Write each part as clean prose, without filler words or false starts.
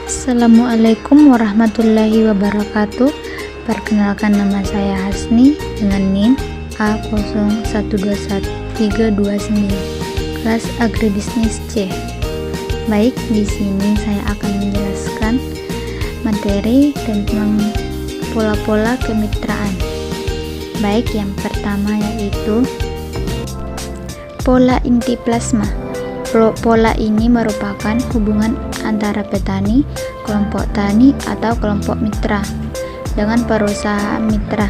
Assalamualaikum warahmatullahi wabarakatuh. Perkenalkan, nama saya Hasni dengan NIM A0121-329, kelas Agribisnis C. Baik, di sini saya akan menjelaskan materi tentang pola-pola kemitraan. Baik, yang pertama yaitu pola inti plasma. Pola ini merupakan hubungan antara petani, kelompok tani, atau kelompok mitra dengan perusahaan mitra.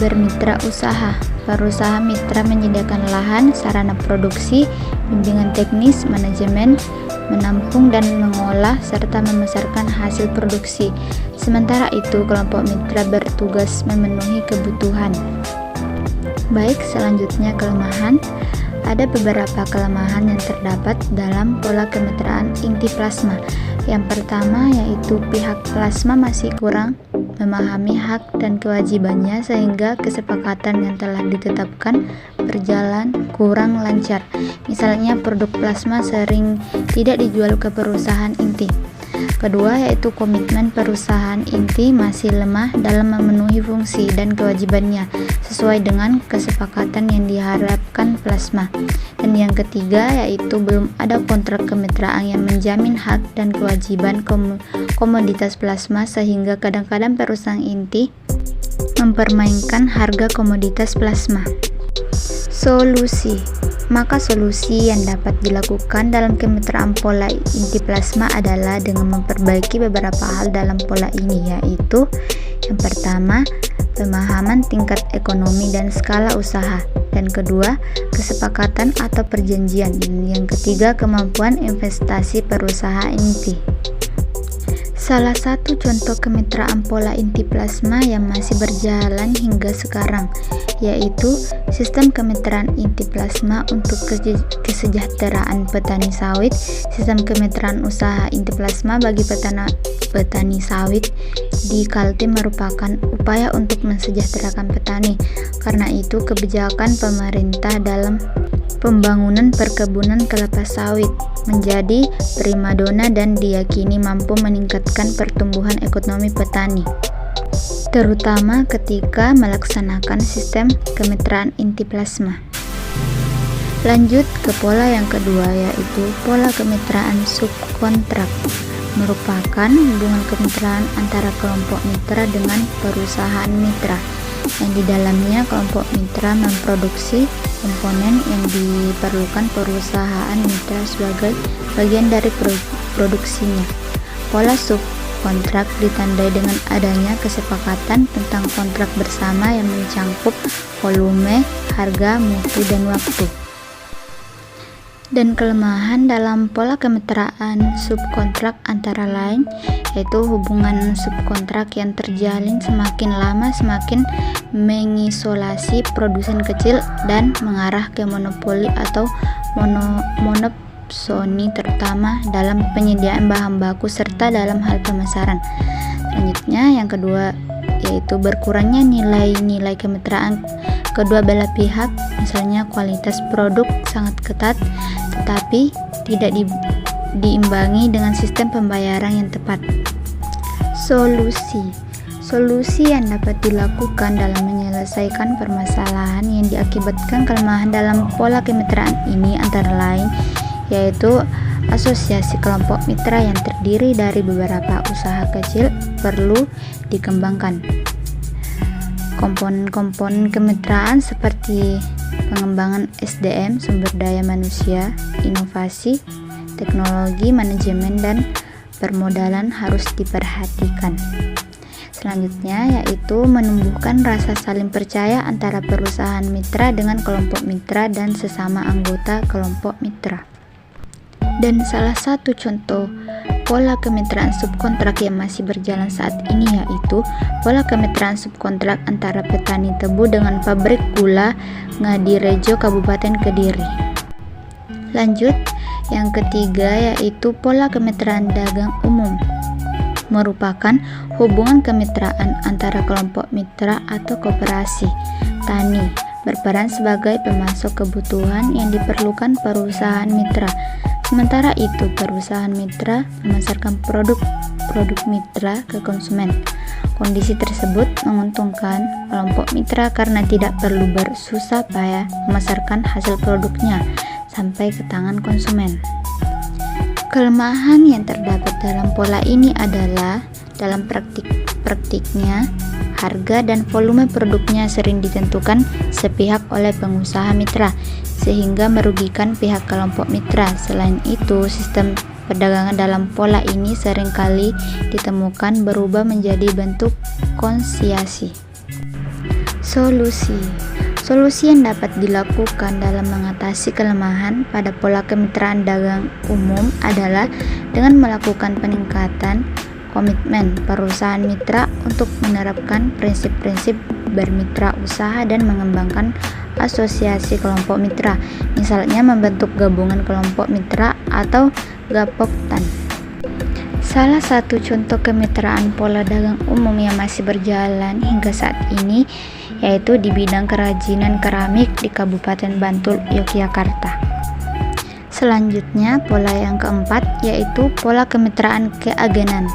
Bermitra usaha. Perusahaan mitra menyediakan lahan, sarana produksi, bimbingan teknis, manajemen, menampung dan mengolah, serta memasarkan hasil produksi. Sementara itu, kelompok mitra bertugas memenuhi kebutuhan. Baik, selanjutnya kelemahan. Ada beberapa kelemahan yang terdapat dalam pola kemitraan inti plasma. Yang pertama yaitu pihak plasma masih kurang memahami hak dan kewajibannya, sehingga kesepakatan yang telah ditetapkan berjalan kurang lancar. Misalnya, produk plasma sering tidak dijual ke perusahaan inti. Kedua yaitu komitmen perusahaan inti masih lemah dalam memenuhi fungsi dan kewajibannya sesuai dengan kesepakatan yang diharapkan plasma. Dan yang ketiga yaitu belum ada kontrak kemitraan yang menjamin hak dan kewajiban komoditas plasma, sehingga kadang-kadang perusahaan inti mempermainkan harga komoditas plasma. Solusi. Maka solusi yang dapat dilakukan dalam kemitraan pola inti plasma adalah dengan memperbaiki beberapa hal dalam pola ini, yaitu yang pertama, pemahaman tingkat ekonomi dan skala usaha, dan kedua, kesepakatan atau perjanjian, dan yang ketiga, kemampuan investasi perusahaan inti. Salah satu contoh kemitraan pola inti plasma yang masih berjalan hingga sekarang yaitu sistem kemitraan inti plasma untuk kesejahteraan petani sawit. Sistem kemitraan usaha inti plasma bagi petani sawit di Kaltim merupakan upaya untuk mensejahterakan petani. Karena itu, kebijakan pemerintah dalam pembangunan perkebunan kelapa sawit menjadi primadona dan diyakini mampu meningkatkan pertumbuhan ekonomi petani, terutama ketika melaksanakan sistem kemitraan inti plasma. Lanjut ke pola yang kedua yaitu pola kemitraan subkontrak. Merupakan hubungan kemitraan antara kelompok mitra dengan perusahaan mitra, yang di dalamnya kelompok mitra memproduksi komponen yang diperlukan perusahaan mitra sebagai bagian dari produksinya. Pola subkontrak ditandai dengan adanya kesepakatan tentang kontrak bersama yang mencangkup volume, harga, mutu, dan waktu. Dan kelemahan dalam pola kemitraan subkontrak antara lain yaitu hubungan subkontrak yang terjalin semakin lama semakin mengisolasi produsen kecil dan mengarah ke monopoli atau monopsoni, terutama dalam penyediaan bahan baku serta dalam hal pemasaran. Selanjutnya yang kedua yaitu berkurangnya nilai-nilai kemitraan kedua belah pihak. Misalnya, kualitas produk sangat ketat tetapi tidak diimbangi dengan sistem pembayaran yang tepat. Solusi yang dapat dilakukan dalam menyelesaikan permasalahan yang diakibatkan kelemahan dalam pola kemitraan ini antara lain yaitu asosiasi kelompok mitra yang terdiri dari beberapa usaha kecil perlu dikembangkan. Komponen-komponen kemitraan seperti pengembangan SDM, sumber daya manusia, inovasi, teknologi, manajemen, dan permodalan harus diperhatikan. Selanjutnya yaitu menumbuhkan rasa saling percaya antara perusahaan mitra dengan kelompok mitra dan sesama anggota kelompok mitra. Dan salah satu contoh pola kemitraan subkontrak yang masih berjalan saat ini yaitu pola kemitraan subkontrak antara petani tebu dengan pabrik gula Ngadirejo Kabupaten Kediri. Lanjut, yang ketiga yaitu pola kemitraan dagang umum. Merupakan hubungan kemitraan antara kelompok mitra atau koperasi tani berperan sebagai pemasok kebutuhan yang diperlukan perusahaan mitra. Sementara itu, perusahaan mitra memasarkan produk mitra ke konsumen. Kondisi tersebut menguntungkan kelompok mitra karena tidak perlu bersusah payah memasarkan hasil produknya sampai ke tangan konsumen. Kelemahan yang terdapat dalam pola ini adalah dalam praktiknya harga dan volume produknya sering ditentukan sepihak oleh pengusaha mitra sehingga merugikan pihak kelompok mitra. Selain itu, sistem perdagangan dalam pola ini seringkali ditemukan berubah menjadi bentuk konsiasi. Solusi yang dapat dilakukan dalam mengatasi kelemahan pada pola kemitraan dagang umum adalah dengan melakukan peningkatan komitmen perusahaan mitra untuk menerapkan prinsip-prinsip bermitra usaha dan mengembangkan asosiasi kelompok mitra, misalnya membentuk gabungan kelompok mitra atau Gapoktan. Salah satu contoh kemitraan pola dagang umum yang masih berjalan hingga saat ini yaitu di bidang kerajinan keramik di Kabupaten Bantul, Yogyakarta. Selanjutnya, pola yang keempat yaitu pola kemitraan keagenan.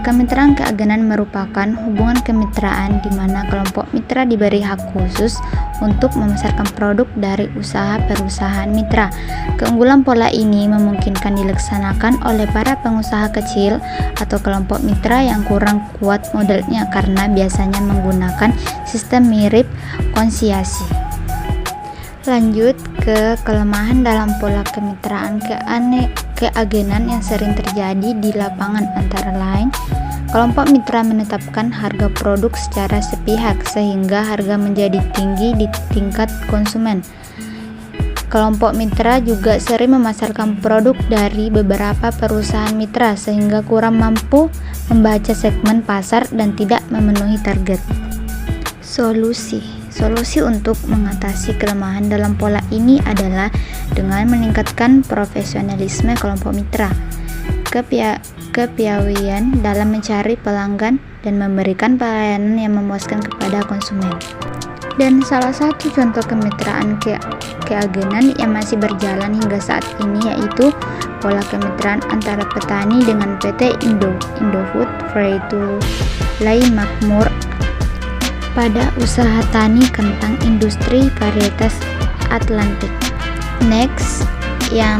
Kemitraan keagenan merupakan hubungan kemitraan di mana kelompok mitra diberi hak khusus untuk memasarkan produk dari usaha perusahaan mitra. Keunggulan pola ini memungkinkan dilaksanakan oleh para pengusaha kecil atau kelompok mitra yang kurang kuat modalnya karena biasanya menggunakan sistem mirip konsiasi. Lanjut ke kelemahan dalam pola kemitraan keagenan yang sering terjadi di lapangan, antara lain kelompok mitra menetapkan harga produk secara sepihak sehingga harga menjadi tinggi di tingkat konsumen. Kelompok mitra juga sering memasarkan produk dari beberapa perusahaan mitra sehingga kurang mampu membaca segmen pasar dan tidak memenuhi target. Solusi untuk mengatasi kelemahan dalam pola ini adalah dengan meningkatkan profesionalisme kelompok mitra, kepiawaian dalam mencari pelanggan, dan memberikan pelayanan yang memuaskan kepada konsumen. Dan salah satu contoh kemitraan keagenan yang masih berjalan hingga saat ini yaitu pola kemitraan antara petani dengan PT Indofood Free-to Play Makmur pada usaha tani kentang industri varietas Atlantik. Next, yang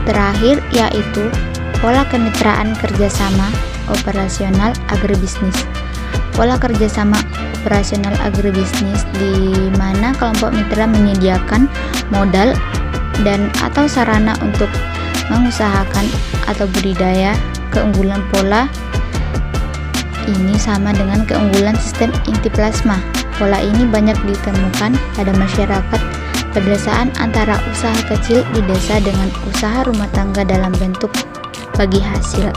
terakhir yaitu pola kemitraan kerjasama operasional agribisnis. Pola kerjasama operasional agribisnis di mana kelompok mitra menyediakan modal dan atau sarana untuk mengusahakan atau budidaya. Keunggulan pola ini sama dengan keunggulan sistem inti plasma. Pola ini banyak ditemukan pada masyarakat pedesaan antara usaha kecil di desa dengan usaha rumah tangga dalam bentuk bagi hasil.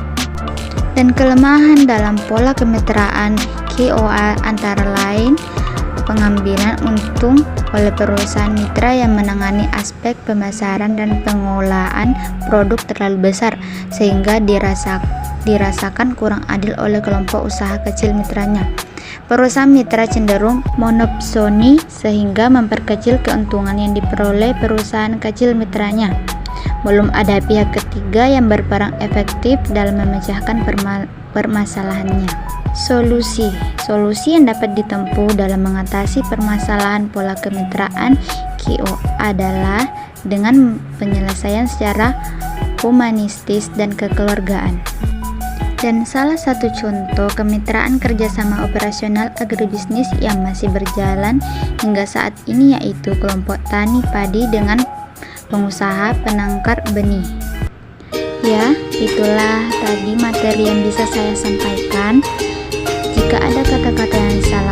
Dan kelemahan dalam pola kemitraan KOA antara lain pengambilan untung oleh perusahaan mitra yang menangani aspek pemasaran dan pengolahan produk terlalu besar sehingga dirasakan kurang adil oleh kelompok usaha kecil mitranya. Perusahaan mitra cenderung monopsoni sehingga memperkecil keuntungan yang diperoleh perusahaan kecil mitranya. Belum ada pihak ketiga yang berperan efektif dalam memecahkan permasalahannya. Solusi yang dapat ditempuh dalam mengatasi permasalahan pola kemitraan KO adalah dengan penyelesaian secara humanistis dan kekeluargaan. Dan salah satu contoh kemitraan kerjasama operasional agribisnis yang masih berjalan hingga saat ini yaitu kelompok tani padi dengan pengusaha penangkar benih. Ya, itulah tadi materi yang bisa saya sampaikan. Jika ada kata-kata yang salah